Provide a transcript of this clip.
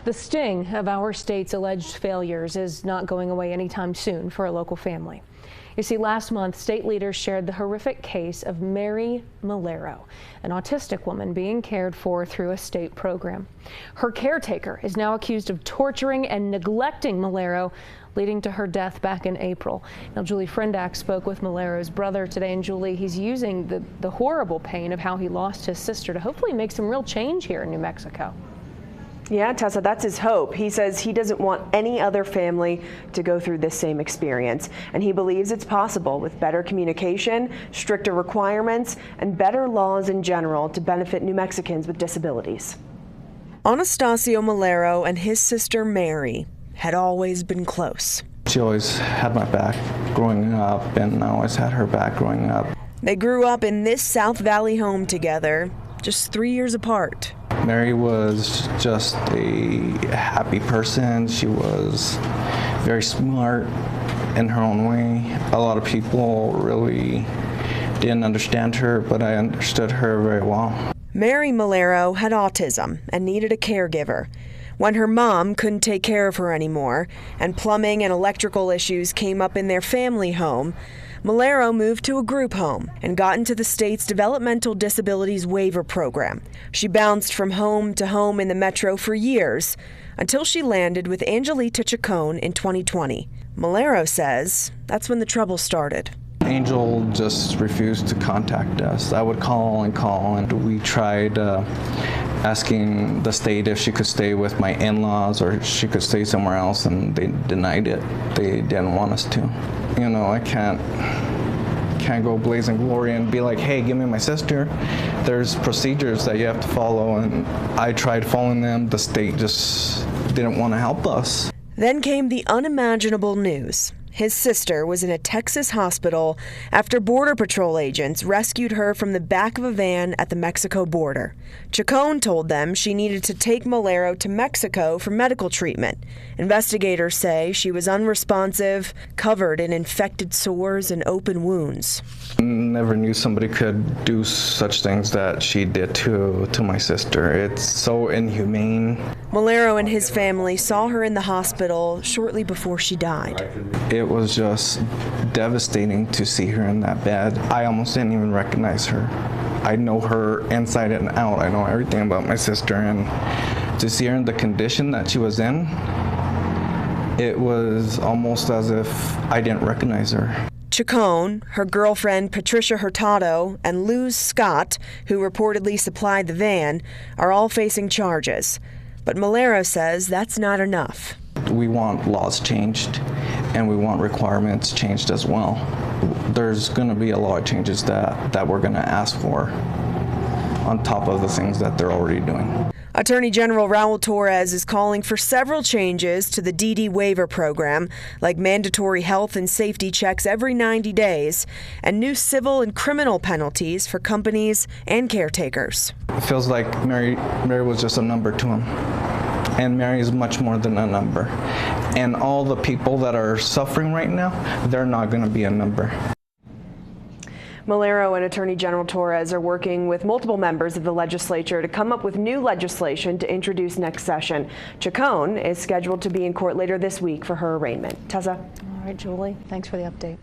The sting of our state's alleged failures is not going away anytime soon for a local family. You see, last month, state leaders shared the horrific case of Mary Malero, an autistic woman being cared for through a state program. Her caretaker is now accused of torturing and neglecting Malero, leading to her death back in April. Now, Julie Frendak spoke with Malero's brother today, and Julie, he's using the horrible pain of how he lost his sister to hopefully make some real change here in New Mexico. Yeah, Tessa, that's his hope. He says he doesn't want any other family to go through this same experience, and he believes it's possible with better communication, stricter requirements, and better laws in general to benefit New Mexicans with disabilities. Anastasio Malero and his sister Mary had always been close. She always had my back growing up, and I always had her back growing up. They grew up in this South Valley home together, just 3 years apart. Mary was just a happy person. She was very smart in her own way. A lot of people really didn't understand her, but I understood her very well. Mary Malero had autism and needed a caregiver. When her mom couldn't take care of her anymore and plumbing and electrical issues came up in their family home, Malero moved to a group home and got into the state's Developmental Disabilities Waiver Program. She bounced from home to home in the metro for years until she landed with Angelita Chacon in 2020. Malero says that's when the trouble started. Angel just refused to contact us. I would call, and we tried asking the state if she could stay with my in-laws or she could stay somewhere else, and they denied it. They didn't want us to. You know, I can't go blazing glory and be like, hey, give me my sister. There's procedures that you have to follow, and I tried following them. The state just didn't want to help us. Then came the unimaginable news. His sister was in a Texas hospital after Border Patrol agents rescued her from the back of a van at the Mexico border. Chacon told them she needed to take Malero to Mexico for medical treatment. Investigators say she was unresponsive, covered in infected sores and open wounds. Never knew somebody could do such things that she did to my sister. It's so inhumane. Malero and his family saw her in the hospital shortly before she died. It was just devastating to see her in that bed. I almost didn't even recognize her. I know her inside and out. I know everything about my sister, and to see her in the condition that she was in, it was almost as if I didn't recognize her. Chacon, her girlfriend Patricia Hurtado, and Luz Scott, who reportedly supplied the van, are all facing charges. But Malero says that's not enough. We want laws changed, and we want requirements changed as well. There's going to be a lot of changes that we're going to ask for on top of the things that they're already doing. Attorney General Raul Torres is calling for several changes to the DD waiver program, like mandatory health and safety checks every 90 days and new civil and criminal penalties for companies and caretakers. It feels like Mary was just a number to him. And Mary is much more than a number. And all the people that are suffering right now, they're not going to be a number. Malero and Attorney General Torres are working with multiple members of the legislature to come up with new legislation to introduce next session. Chacon is scheduled to be in court later this week for her arraignment. Tessa? All right, Julie, thanks for the update.